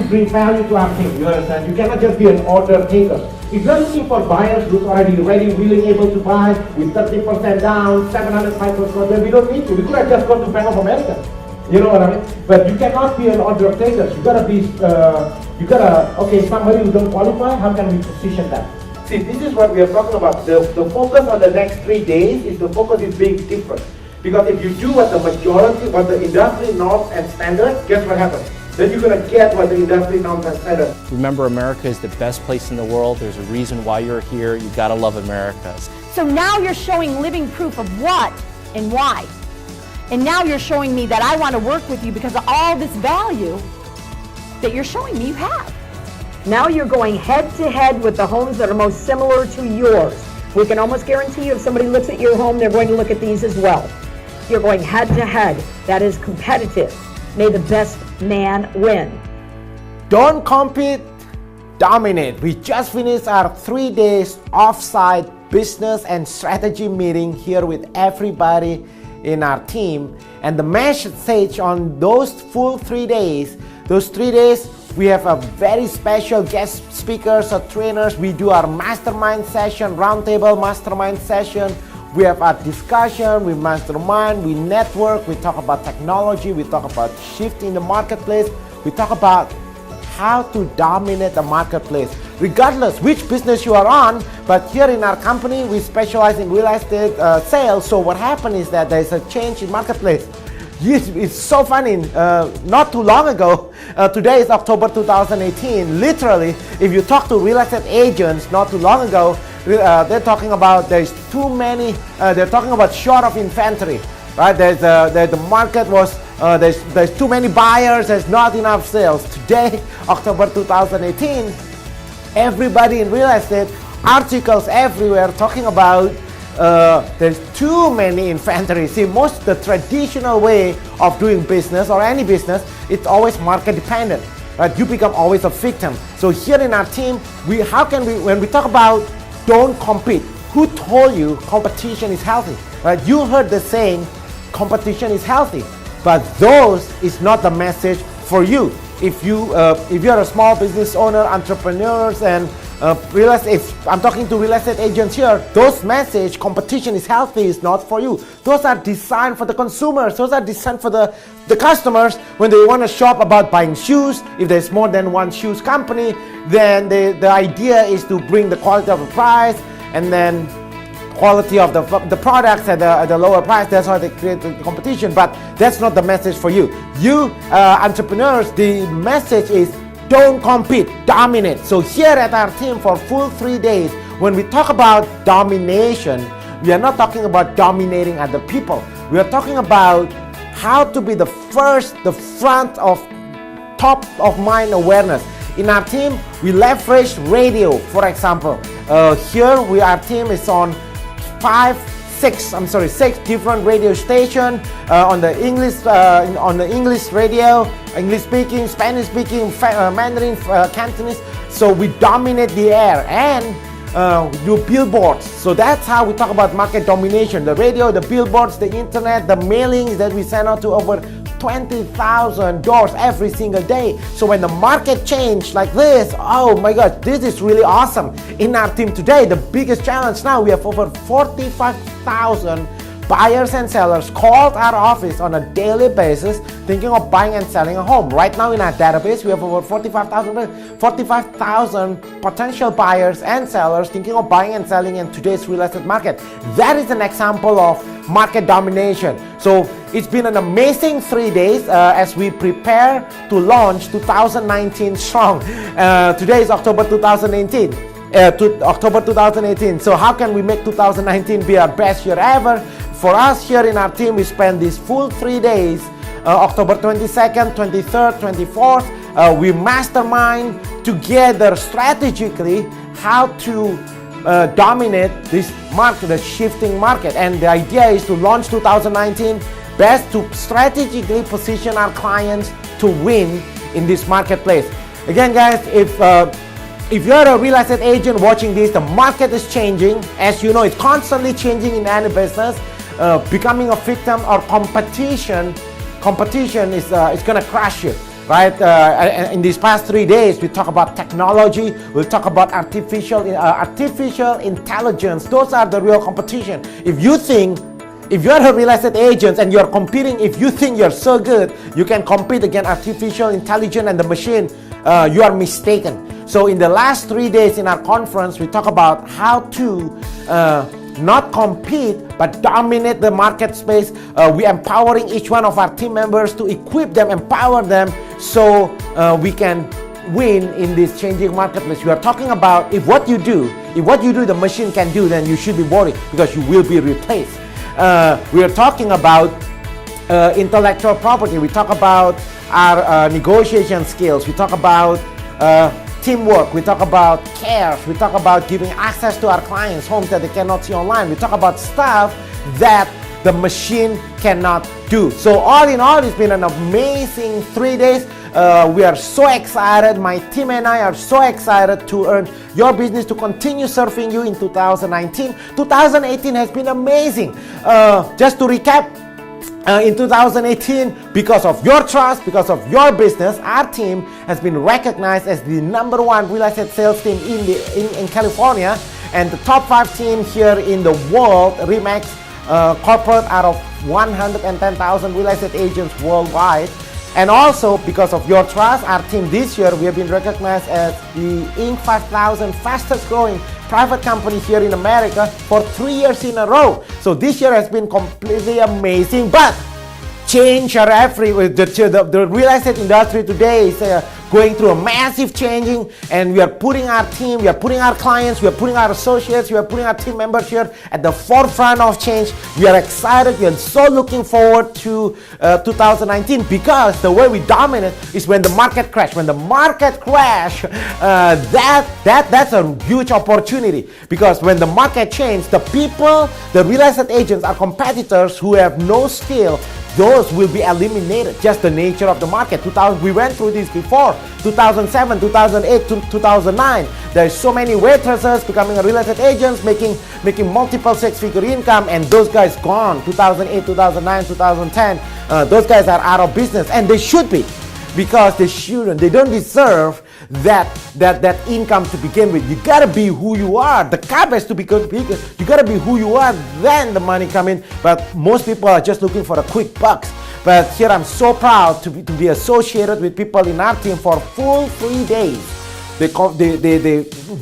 bring value to our team. You understand? You cannot just be an order taker. If you're looking for buyers who's already ready, willing, able to buy with 30% down, 705%, we don't need to. We could have just gone to Bank of America. You know what I mean? But you cannot be an order taker. You gotta be, okay, somebody who don't qualify, how can we position that? See, this is what we are talking about. The focus on the next 3 days is the focus is being different. Because if you do what the majority, what the industry norms and standards, guess what happens? Then you're going to get what the industry norms and standards. Remember, America is the best place in the world. There's a reason why you're here. You gotta love America. So now you're showing living proof of what and why. And now you're showing me that I want to work with you because of all this value that you're showing me you have. Now you're going head to head with the homes that are most similar to yours. We can almost guarantee you if somebody looks at your home, they're going to look at these as well. You're going head to head. That is competitive. May the best man win. Don't compete, dominate. We just finished our 3 days offsite business and strategy meeting here with everybody in our team. And the message on those full 3 days, we have a very special guest speakers or trainers. We do our mastermind session, roundtable mastermind session. We have our discussion, we mastermind, we network, we talk about technology, we talk about shift in the marketplace, we talk about how to dominate the marketplace, regardless which business you are on. But here in our company, we specialize in real estate sales. So what happened is that there's a change in marketplace. It's so funny, not too long ago, today is October 2018, literally, if you talk to real estate agents not too long ago, they're talking about there's too many, they're talking about short of inventory, right? The market was, there's too many buyers, there's not enough sales. Today, October 2018, everybody in real estate, articles everywhere talking about there's too many inventory. See, the traditional way of doing business or any business, it's always market dependent, right? You become always a victim. So here in our team, when we talk about don't compete, who told you competition is healthy, right? You heard the saying, competition is healthy, but those is not the message for you. If you're a small business owner, entrepreneurs, and real estate, if I'm talking to real estate agents here, those message, competition is healthy, is not for you. Those are designed for the consumers. Those are designed for the customers when they want to shop about buying shoes. If there's more than one shoes company, then the idea is to bring the quality of the price and then quality of the products at the lower price. That's how they create the competition. But that's not the message for you. You entrepreneurs, the message is don't compete, dominate. So here at our team for full 3 days, when we talk about domination, we are not talking about dominating other people. We are talking about how to be the front of top of mind awareness. In our team, we leverage radio, for example. Our team is on 6 different radio stations on the English radio, English speaking, Spanish speaking, Mandarin, Cantonese. So we dominate the air and do billboards. So that's how we talk about market domination. The radio, the billboards, the internet, the mailings that we send out to over 20,000 doors every single day. So when the market changed like this, oh my God, this is really awesome. In our team today, the biggest challenge now, we have over 45,000 buyers and sellers called our office on a daily basis thinking of buying and selling a home. Right now in our database, we have over 45,000 potential buyers and sellers thinking of buying and selling in today's real estate market. That is an example of market domination. So it's been an amazing 3 days as we prepare to launch 2019 strong. Today is October 2018. October 2018. So how can we make 2019 be our best year ever? For us here in our team, we spend these full 3 days, October 22nd, 23rd, 24th. We mastermind together strategically how to dominate this market, the shifting market. And the idea is to launch 2019 best to strategically position our clients to win in this marketplace. Again, guys, if you're a real estate agent watching this, the market is changing. As you know, it's constantly changing in any business. Becoming a victim or competition is going to crush you. right? In these past 3 days, we talk about technology, we'll talk about artificial intelligence. Those are the real competition. If you're a real estate agent and you're competing, if you think you're so good, you can compete against artificial intelligence and the machine, you are mistaken. So in the last 3 days in our conference, we talk about how to not compete but dominate the market space. We're empowering each one of our team members to equip them, empower them, so we can win in this changing marketplace. We are talking about if what you do the machine can do, then you should be worried because you will be replaced. We are talking about intellectual property. We talk about our negotiation skills. We talk about teamwork. We talk about cares. We talk about giving access to our clients' homes that they cannot see online. We talk about stuff that the machine cannot do. So all in all, it's been an amazing 3 days. We are so excited. My team and I are so excited to earn your business, to continue serving you in 2019. 2018 has been amazing. Just to recap, in 2018, because of your trust, because of your business, our team has been recognized as the #1 real estate sales team in California, and the top 5 team here in the world, RE/MAX corporate, out of 110,000 real estate agents worldwide. And also because of your trust, our team this year, we have been recognized as the Inc. 5000 fastest growing private company here in America for 3 years in a row. So this year has been completely amazing, but change are everywhere. The real estate industry today is going through a massive changing, and we are putting our team, we are putting our clients, we are putting our associates, we are putting our team members here at the forefront of change. We are excited. We are so looking forward to 2019, because the way we dominate is when the market crash. When the market crash, that's a huge opportunity, because when the market changes, the people, the real estate agents, are competitors who have no skill. Those will be eliminated. Just the nature of the market. We went through this before. 2007, 2008, 2009. There's so many waitresses becoming a real estate agents, making multiple six-figure income, and those guys gone. 2008, 2009, 2010. Those guys are out of business, and they should be, because they don't deserve that income to begin with. You gotta be who you are. The cap has to be good. You gotta be who you are, then the money come in. But most people are just looking for a quick bucks. But here I'm so proud to be associated with people in our team for full 3 days.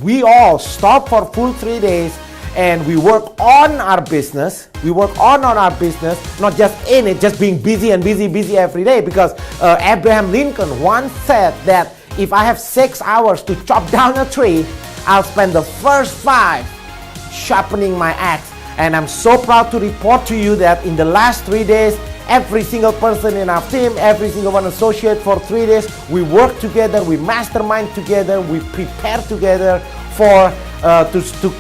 We all stop for full 3 days, and we work on our business. We work on our business, not just in it, just being busy and busy every day. Because Abraham Lincoln once said that if I have 6 hours to chop down a tree, I'll spend the first 5 sharpening my axe. And I'm so proud to report to you that in the last 3 days, every single person in our team, every single one associate, for 3 days, we work together, we mastermind together, we prepare together for to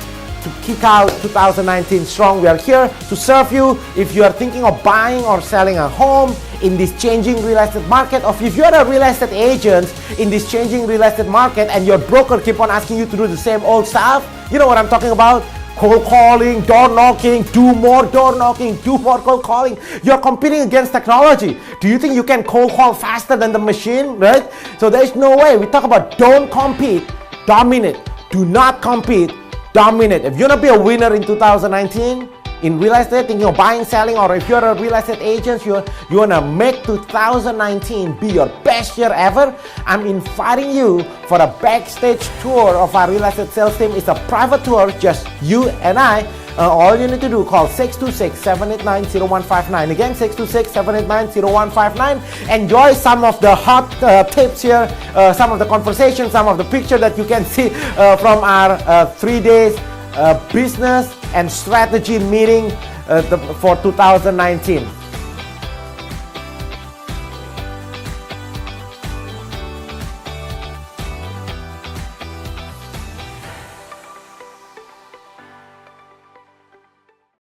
kick out 2019 strong. We are here to serve you. If you are thinking of buying or selling a home in this changing real estate market, or if you're a real estate agent in this changing real estate market and your broker keep on asking you to do the same old stuff, you know what I'm talking about? Cold calling, door knocking, do more door knocking, do more cold calling. You're competing against technology. Do you think you can cold call faster than the machine, right? So there's no way. We talk about don't compete, dominate. Do not compete, dominate. If you want to be a winner in 2019 in real estate, thinking of buying, selling, or if you're a real estate agent, you want to make 2019 be your best year ever, I'm inviting you for a backstage tour of our real estate sales team. It's a private tour, just you and I. All you need to do, call 626-789-0159. Again, 626-789-0159. Enjoy some of the hot tips here, some of the conversation, some of the picture that you can see from our 3 days business and strategy meeting for 2019.